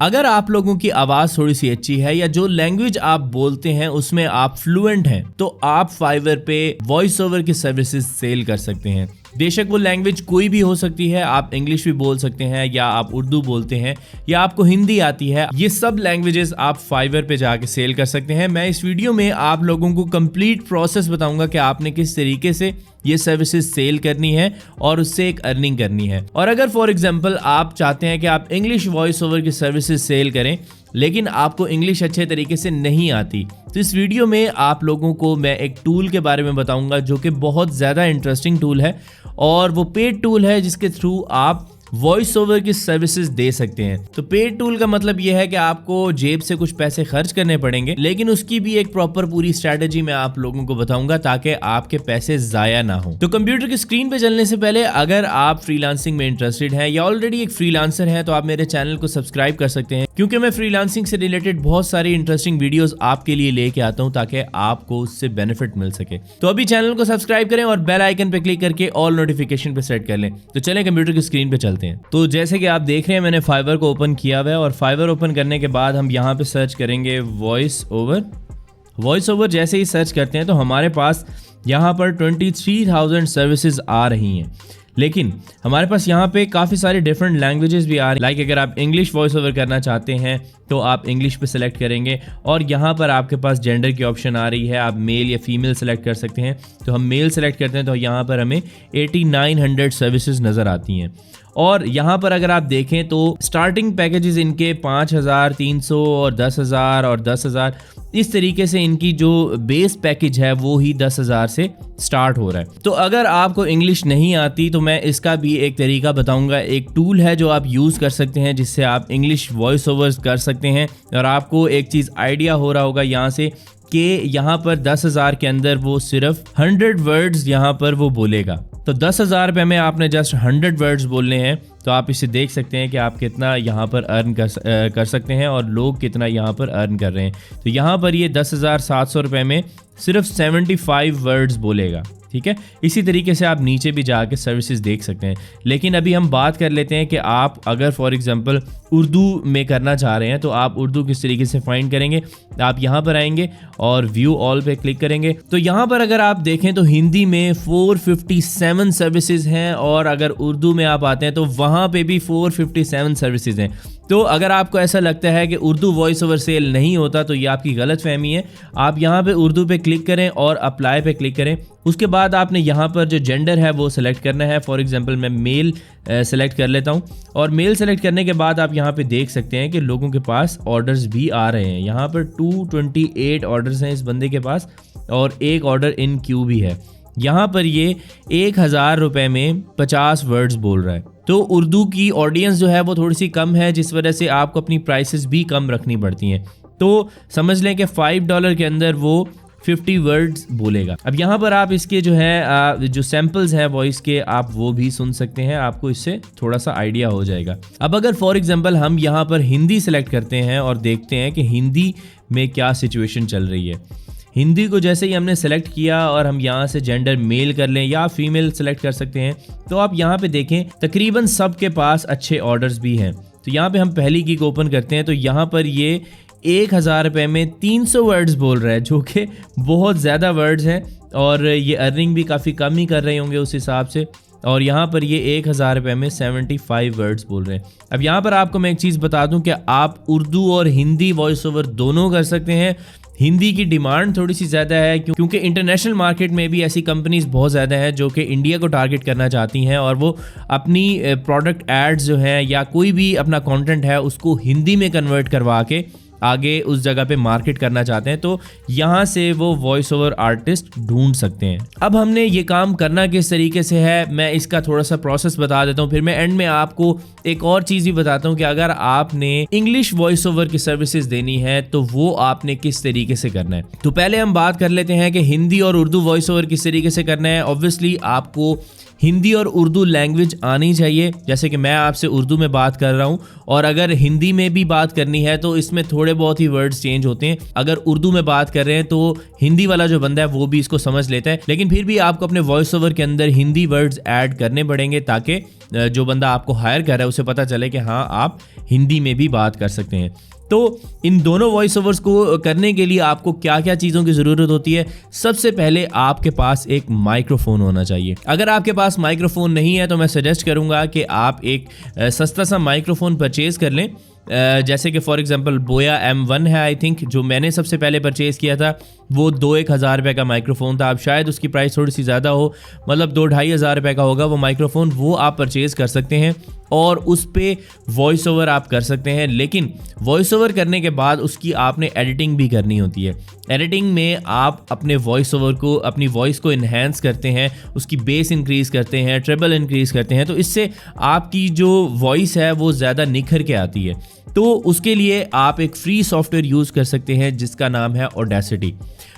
अगर आप लोगों की आवाज़ थोड़ी सी अच्छी है या जो लैंग्वेज आप बोलते हैं उसमें आप फ्लुएंट हैं तो आप फाइवर पे वॉइस ओवर की सर्विसेज सेल कर सकते हैं। बेशक वो लैंग्वेज कोई भी हो सकती है, आप इंग्लिश भी बोल सकते हैं या आप उर्दू बोलते हैं या आपको हिंदी आती है, ये सब लैंग्वेजेस आप फाइवर पे जाके सेल कर सकते हैं। मैं इस वीडियो में आप लोगों को कंप्लीट प्रोसेस बताऊंगा कि आपने किस तरीके से ये सर्विसेज सेल करनी है और उससे एक अर्निंग करनी है। और अगर फॉर एग्जांपल आप चाहते हैं कि आप इंग्लिश वॉइस ओवर की सर्विसेज सेल करें लेकिन आपको इंग्लिश अच्छे तरीके से नहीं आती, तो इस वीडियो में आप लोगों को मैं एक टूल के बारे में बताऊंगा जो कि बहुत ज़्यादा इंटरेस्टिंग टूल है और वो पेड टूल है जिसके थ्रू आप वॉइस ओवर की सर्विसेज दे सकते हैं। तो पेड टूल का मतलब यह है कि आपको जेब से कुछ पैसे खर्च करने पड़ेंगे, लेकिन उसकी भी एक प्रॉपर पूरी स्ट्रैटेजी मैं आप लोगों को बताऊंगा ताकि आपके पैसे जाया ना हो। तो कंप्यूटर की स्क्रीन पे चलने से पहले अगर आप फ्रीलांसिंग में इंटरेस्टेड हैं या ऑलरेडी एक फ्रीलांसर हैं तो आप मेरे चैनल को सब्सक्राइब कर सकते हैं, क्योंकि मैं फ्रीलांसिंग से रिलेटेड बहुत सारी इंटरेस्टिंग वीडियोस आपके लिए लेके आता हूं ताकि आपको उससे बेनिफिट मिल सके। तो अभी चैनल को सब्सक्राइब करें और बेल आइकन पे क्लिक करके ऑल नोटिफिकेशन पे सेट कर लें। तो चलें कंप्यूटर की स्क्रीन पे चलते हैं। तो जैसे कि आप देख रहे हैं मैंने फाइवर को ओपन किया हुआ है और फाइवर ओपन करने के बाद हम यहाँ पे सर्च करेंगे वॉइस ओवर। वॉइस ओवर जैसे ही सर्च करते हैं तो हमारे पास यहाँ पर 23,000 सर्विसेज आ रही हैं, लेकिन हमारे पास यहाँ पे काफ़ी सारे डिफरेंट लैंग्वेजेस भी आ रही हैं। लाइक अगर आप इंग्लिश वॉइस ओवर करना चाहते हैं तो आप इंग्लिश पे सेलेक्ट करेंगे और यहाँ पर आपके पास जेंडर की ऑप्शन आ रही है, आप मेल या फीमेल सेलेक्ट कर सकते हैं। तो हम मेल सेलेक्ट करते हैं तो यहाँ पर हमें 8900 सर्विसेज नज़र आती हैं। और यहाँ पर अगर आप देखें तो स्टार्टिंग पैकेजेस इनके 5,300 और 10,000 और 10,000, इस तरीके से इनकी जो बेस पैकेज है वो ही 10,000 से स्टार्ट हो रहा है। तो अगर आपको इंग्लिश नहीं आती तो मैं इसका भी एक तरीका बताऊंगा। एक टूल है जो आप यूज़ कर सकते हैं जिससे आप इंग्लिश वॉइस ओवर्स कर सकते हैं और आपको एक चीज़ आइडिया हो रहा होगा यहाँ से कि यहाँ पर 10,000 के अंदर वो सिर्फ 100 वर्ड्स यहाँ पर वो बोलेगा। तो 10,000 रुपये में आपने जस्ट 100 वर्ड्स बोलने हैं, तो आप इसे देख सकते हैं कि आप कितना यहाँ पर अर्न कर सकते हैं और लोग कितना यहाँ पर अर्न कर रहे हैं। तो यहाँ पर ये 10,700 रुपये में सिर्फ 75 वर्ड्स बोलेगा। ठीक है, इसी तरीके से आप नीचे भी जाके सर्विसेज देख सकते हैं। लेकिन अभी हम बात कर लेते हैं कि आप अगर फॉर एग्जांपल उर्दू में करना चाह रहे हैं तो आप उर्दू किस तरीके से फाइंड करेंगे। आप यहाँ पर आएंगे और व्यू ऑल पे क्लिक करेंगे तो यहाँ पर अगर आप देखें तो हिंदी में 457 सर्विसेज हैं और अगर उर्दू में आप आते हैं तो वहाँ पे भी 457 सर्विसेज हैं। तो अगर आपको ऐसा लगता है कि उर्दू वॉइस ओवर सेल नहीं होता तो ये आपकी गलत फहमी है। आप यहाँ पे उर्दू पे क्लिक करें और अप्लाई पे क्लिक करें। उसके बाद आपने यहाँ पर जो जेंडर है वो सिलेक्ट करना है। फॉर एग्जांपल मैं मेल सेलेक्ट कर लेता हूँ और मेल सेलेक्ट करने के बाद आप यहाँ पे देख सकते हैं कि लोगों के पास ऑर्डर्स भी आ रहे हैं। यहाँ पर 228 ऑर्डर्स हैं इस बंदे के पास और एक ऑर्डर इन क्यू भी है। यहाँ पर ये 1,000 रुपये में 50 वर्ड्स बोल रहा है। तो उर्दू की ऑडियंस जो है वो थोड़ी सी कम है, जिस वजह से आपको अपनी प्राइसेस भी कम रखनी पड़ती हैं। तो समझ लें कि $5 के अंदर वो 50 वर्ड्स बोलेगा। अब यहाँ पर आप इसके जो है जो सैम्पल्स हैं वॉइस के आप वो भी सुन सकते हैं, आपको इससे थोड़ा सा आइडिया हो जाएगा। अब अगर फॉर एग्जांपल हम यहाँ पर हिंदी सेलेक्ट करते हैं और देखते हैं कि हिंदी में क्या सिचुएशन चल रही है। हिंदी को जैसे ही हमने सेलेक्ट किया और हम यहाँ से जेंडर मेल कर लें या फीमेल सेलेक्ट कर सकते हैं, तो आप यहाँ पे देखें तकरीबन सबके पास अच्छे ऑर्डर्स भी हैं। तो यहाँ पे हम पहली गिग ओपन करते हैं तो यहाँ पर ये 1,000 रुपये में 300 वर्ड्स बोल रहा है, जो कि बहुत ज़्यादा वर्ड्स हैं और ये अर्निंग भी काफ़ी कम ही कर रहे होंगे उस हिसाब से। और यहाँ पर ये 1,000 रुपये में 75 वर्ड्स बोल रहे हैं। अब यहाँ पर आपको मैं एक चीज़ बता दूं कि आप उर्दू और हिंदी वॉइस ओवर दोनों कर सकते हैं। हिंदी की डिमांड थोड़ी सी ज़्यादा है क्योंकि इंटरनेशनल मार्केट में भी ऐसी कंपनीज बहुत ज़्यादा हैं जो कि इंडिया को टारगेट करना चाहती हैं और वो अपनी प्रोडक्ट एड्स जो हैं या कोई भी अपना कंटेंट है उसको हिंदी में कन्वर्ट करवा के आगे उस जगह पे मार्केट करना चाहते हैं। तो यहाँ से वो वॉइस ओवर आर्टिस्ट ढूंढ सकते हैं। अब हमने ये काम करना किस तरीके से है मैं इसका थोड़ा सा प्रोसेस बता देता हूँ, फिर मैं एंड में आपको एक और चीज़ भी बताता हूँ कि अगर आपने इंग्लिश वॉइस ओवर की सर्विसेज देनी है तो वो आपने किस तरीके से करना है। तो पहले हम बात कर लेते हैं कि हिंदी और उर्दू वॉइस ओवर किस तरीके से करना है। ऑब्वियसली आपको हिंदी और उर्दू लैंग्वेज आनी चाहिए, जैसे कि मैं आपसे उर्दू में बात कर रहा हूँ और अगर हिंदी में भी बात करनी है तो इसमें थोड़े बहुत ही वर्ड्स चेंज होते हैं। अगर उर्दू में बात कर रहे हैं तो हिंदी वाला जो बंदा है वो भी इसको समझ लेता है, लेकिन फिर भी आपको अपने वॉइस ओवर के अंदर हिंदी वर्ड्स ऐड करने पड़ेंगे ताकि जो बंदा आपको हायर कर रहा है उसे पता चले कि हाँ आप हिंदी में भी बात कर सकते हैं। तो इन दोनों वॉइस ओवर्स को करने के लिए आपको क्या क्या चीज़ों की ज़रूरत होती है? सबसे पहले आपके पास एक माइक्रोफोन होना चाहिए। अगर आपके पास माइक्रोफोन नहीं है तो मैं सजेस्ट करूंगा कि आप एक सस्ता सा माइक्रोफोन परचेज़ कर लें। जैसे कि फॉर एग्जांपल बोया M1 है आई थिंक, जो मैंने सबसे पहले परचेज़ किया था वो 2-1 हज़ार रुपये का माइक्रोफोन था। अब शायद उसकी प्राइस थोड़ी सी ज़्यादा हो, मतलब 2-2.5 हज़ार रुपये का होगा वो माइक्रोफोन। वो आप परचेज़ कर सकते हैं और उस पे वॉइस ओवर आप कर सकते हैं। लेकिन वॉइस ओवर करने के बाद उसकी आपने एडिटिंग भी करनी होती है। एडिटिंग में आप अपने वॉइस ओवर को, अपनी वॉइस को इन्हेंस करते हैं, उसकी बेस इंक्रीज़ करते हैं, ट्रेबल इंक्रीज़ करते हैं, तो इससे आपकी जो वॉइस है वो ज़्यादा निखर के आती है। तो उसके लिए आप एक फ्री सॉफ्टवेयर यूज़ कर सकते हैं जिसका नाम है ऑडेसिटी।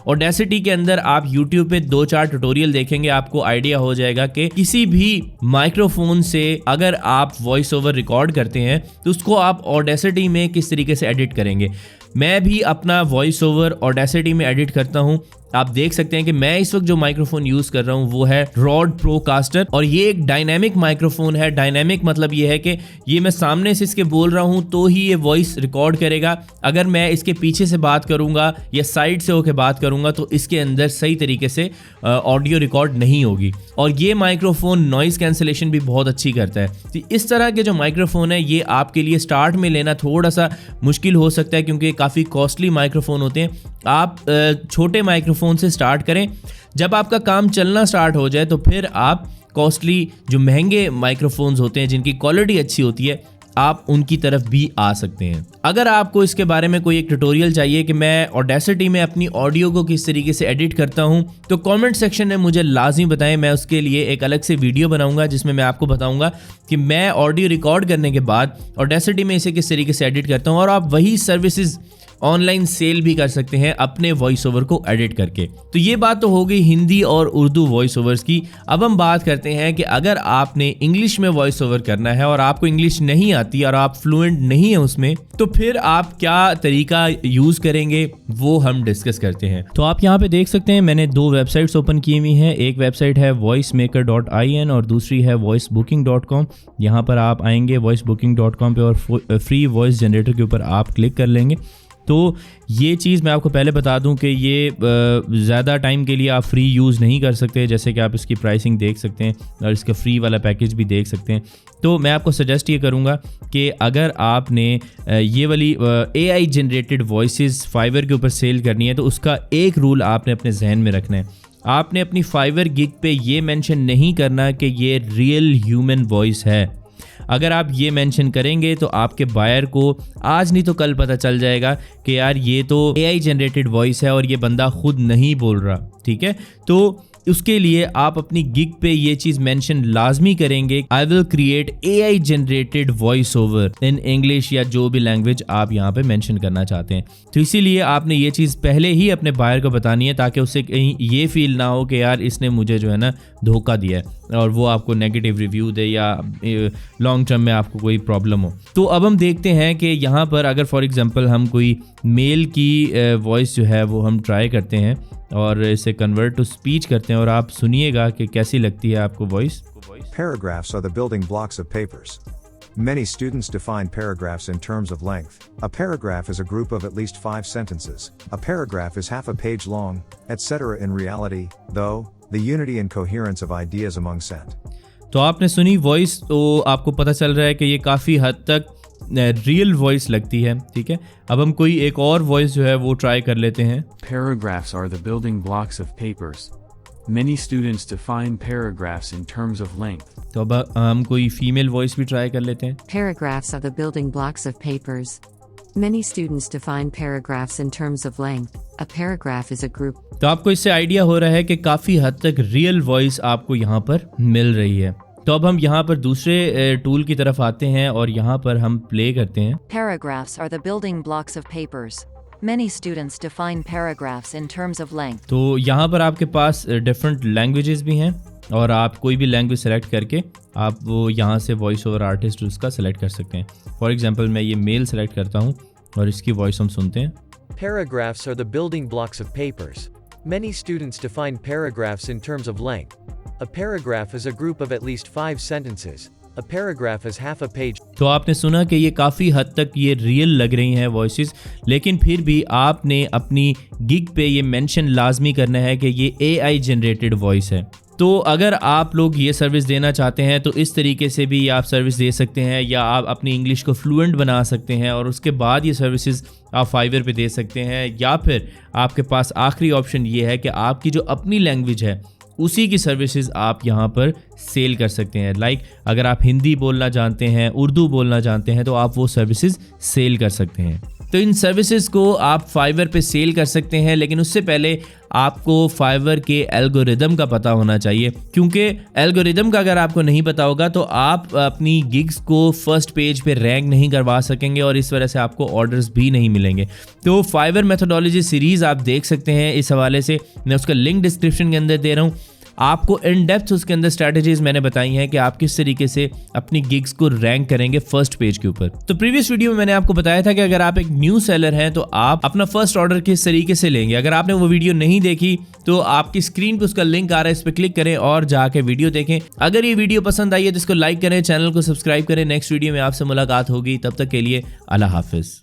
ऑडेसिटी के अंदर आप YouTube पे 2-4 ट्यूटोरियल देखेंगे, आपको आइडिया हो जाएगा कि किसी भी माइक्रोफोन से अगर आप वॉइस ओवर रिकॉर्ड करते हैं तो उसको आप ऑडेसिटी में किस तरीके से एडिट करेंगे। मैं भी अपना वॉइस ओवर ऑडेसिटी में एडिट करता हूँ। आप देख सकते हैं कि मैं इस वक्त जो माइक्रोफोन यूज़ कर रहा हूँ वो है रॉड प्रोकास्टर और ये एक डायनामिक माइक्रोफोन है। डायनामिक मतलब ये है कि ये मैं सामने से इसके बोल रहा हूँ तो ही ये वॉइस रिकॉर्ड करेगा। अगर मैं इसके पीछे से बात करूँगा या साइड से होकर बात करूँगा तो इसके अंदर सही तरीके से ऑडियो रिकॉर्ड नहीं होगी। और ये माइक्रोफोन नॉइज़ कैंसिलेशन भी बहुत अच्छी करता है। तो इस तरह के जो माइक्रोफोन है ये आपके लिए स्टार्ट में लेना थोड़ा सा मुश्किल हो सकता है क्योंकि काफ़ी कॉस्टली माइक्रोफोन होते हैं। आप छोटे माइक्रोफोन से स्टार्ट करें। जब आपका काम चलना स्टार्ट हो जाए तो फिर आप कॉस्टली जो महंगे माइक्रोफोन्स होते हैं जिनकी क्वालिटी अच्छी होती है आप उनकी तरफ भी आ सकते हैं। अगर आपको इसके बारे में कोई एक ट्यूटोरियल चाहिए कि मैं ऑडेसिटी में अपनी ऑडियो को किस तरीके से एडिट करता हूं तो कमेंट सेक्शन में मुझे लाजमी बताएं। मैं उसके लिए एक अलग से वीडियो बनाऊंगा जिसमें मैं आपको बताऊंगा कि मैं ऑडियो रिकॉर्ड करने के बाद ऑडेसिटी में इसे किस तरीके से एडिट करता हूं और आप वही सर्विसेज ऑनलाइन सेल भी कर सकते हैं अपने वॉइस ओवर को एडिट करके। तो ये बात तो हो गई हिंदी और उर्दू वॉइस ओवर्स की। अब हम बात करते हैं कि अगर आपने इंग्लिश में वॉइस ओवर करना है और आपको इंग्लिश नहीं आती और आप फ्लुएंट नहीं है उसमें तो फिर आप क्या तरीका यूज़ करेंगे वो हम डिस्कस करते हैं। तो आप यहाँ पे देख सकते हैं मैंने 2 वेबसाइट्स ओपन की हुई हैं। एक वेबसाइट है voicemaker.in और दूसरी है voicebooking.com। यहाँ पर आप आएंगे voicebooking.com पे और फ्री वॉइस जनरेटर के ऊपर आप क्लिक कर लेंगे। तो ये चीज़ मैं आपको पहले बता दूं कि ये ज़्यादा टाइम के लिए आप फ्री यूज़ नहीं कर सकते, जैसे कि आप इसकी प्राइसिंग देख सकते हैं और इसका फ्री वाला पैकेज भी देख सकते हैं। तो मैं आपको सजेस्ट ये करूंगा कि अगर आपने ये वाली AI जनरेटेड वॉइसेस फाइवर के ऊपर सेल करनी है तो उसका एक रूल आपने अपने जहन में रखना है। आपने अपनी फाइवर गिग पे ये मेंशन नहीं करना कि ये रियल ह्यूमन वॉइस है। अगर आप ये मेंशन करेंगे तो आपके बायर को आज नहीं तो कल पता चल जाएगा कि यार ये तो AI जनरेटेड वॉइस है और ये बंदा खुद नहीं बोल रहा। ठीक है, तो उसके लिए आप अपनी गिग पे ये चीज़ मेंशन लाजमी करेंगे, I will create AI generated voice over in English या जो भी लैंग्वेज आप यहाँ पे मेंशन करना चाहते हैं। तो इसीलिए आपने ये चीज़ पहले ही अपने बायर को बतानी है ताकि उससे कहीं ये फील ना हो कि यार इसने मुझे जो है ना धोखा दिया है और वो आपको नेगेटिव रिव्यू दे या लॉन्ग टर्म में आपको कोई प्रॉब्लम हो। तो अब हम देखते हैं कि यहाँ पर अगर फॉर एग्जांपल हम कोई मेल की वॉइस जो है वो हम ट्राई करते हैं और इसे कन्वर्ट टू स्पीच करते हैं और आप सुनिएगा कि कैसी लगती है आपको voice. Paragraphs are the building blocks of papers. Many students define paragraphs in terms of length. A paragraph is a group of at least 5 sentences. A paragraph is half a page long, etc. In reality, though, the unity and coherence of ideas among sent. तो आपने सुनी voice, तो आपको पता चल रहा है कि ये काफ़ी हद तक रियल वॉइस लगती है। ठीक है, अब हम कोई एक और वॉइस जो है वो ट्राई कर लेते हैं। Paragraphs are the building blocks of papers. Many students define paragraphs in terms of length. तो अब हम कोई फीमेल वॉइस भी ट्राई कर लेते हैं। Paragraphs are the building blocks of papers. Many students define paragraphs in terms of length. A paragraph is a group. तो आपको इससे आइडिया हो रहा है कि काफ़ी हद तक रियल वॉइस आपको यहाँ पर मिल रही है। तो अब हम यहाँ पर दूसरे टूल की तरफ आते हैं और यहाँ पर हम प्ले करते हैं। Paragraphs are the building blocks of papers. Many students define paragraphs in terms of length. तो यहाँ पर आपके पास डिफरेंट लैंग्वेजेस भी हैं और आप कोई भी लैंग्वेज सेलेक्ट करके आप वो यहाँ से वॉइस ओवर आर्टिस्ट उसका सेलेक्ट कर सकते हैं। फॉर एग्जांपल मैं ये मेल सेलेक्ट करता हूँ और इसकी वॉइस हम सुनते हैं। Paragraphs are the building blocks of papers. Many students define paragraphs in terms of length. A paragraph is a group of at least 5 sentences. A paragraph is half a page. तो आपने सुना कि ये काफ़ी हद तक ये रियल लग रही हैं वॉइसेस, लेकिन फिर भी आपने अपनी गिग पे ये मेंशन लाजमी करना है कि ये AI जनरेटेड वॉइस है। तो अगर आप लोग ये सर्विस देना चाहते हैं तो इस तरीके से भी आप सर्विस दे सकते हैं, या आप अपनी इंग्लिश को फ्लुएंट बना सकते हैं और उसके बाद ये सर्विसेज आप फाइवर पे दे सकते हैं। या फिर आपके पास आखिरी ऑप्शन ये है कि आपकी जो अपनी लैंग्वेज है उसी की सर्विसेज आप यहाँ पर सेल कर सकते हैं। लाइक अगर आप हिंदी बोलना जानते हैं, उर्दू बोलना जानते हैं, तो आप वो सर्विसेज सेल कर सकते हैं। तो इन सर्विसेज को आप फाइवर पे सेल कर सकते हैं, लेकिन उससे पहले आपको फाइवर के एल्गोरिदम का पता होना चाहिए, क्योंकि एल्गोरिदम का अगर आपको नहीं पता होगा तो आप अपनी गिग्स को फर्स्ट पेज पे रैंक नहीं करवा सकेंगे और इस वजह से आपको ऑर्डर्स भी नहीं मिलेंगे। तो फाइवर मेथोडोलॉजी सीरीज़ आप देख सकते हैं, इस हवाले से मैं उसका लिंक डिस्क्रिप्शन के अंदर दे रहा हूँ। आपको इन डेप्थ उसके अंदर स्ट्रैटेजीज मैंने बताई हैं कि आप किस तरीके से अपनी गिग्स को रैंक करेंगे फर्स्ट पेज के ऊपर। तो प्रीवियस वीडियो में मैंने आपको बताया था कि अगर आप एक न्यू सेलर हैं तो आप अपना फर्स्ट ऑर्डर किस तरीके से लेंगे। अगर आपने वो वीडियो नहीं देखी तो आपकी स्क्रीन पे उसका लिंक आ रहा है, इस पर क्लिक करें और जाके वीडियो देखें। अगर ये वीडियो पसंद आई है तो इसको लाइक करें, चैनल को सब्सक्राइब करें। नेक्स्ट वीडियो में आपसे मुलाकात होगी, तब तक के लिए अल्लाह हाफिज।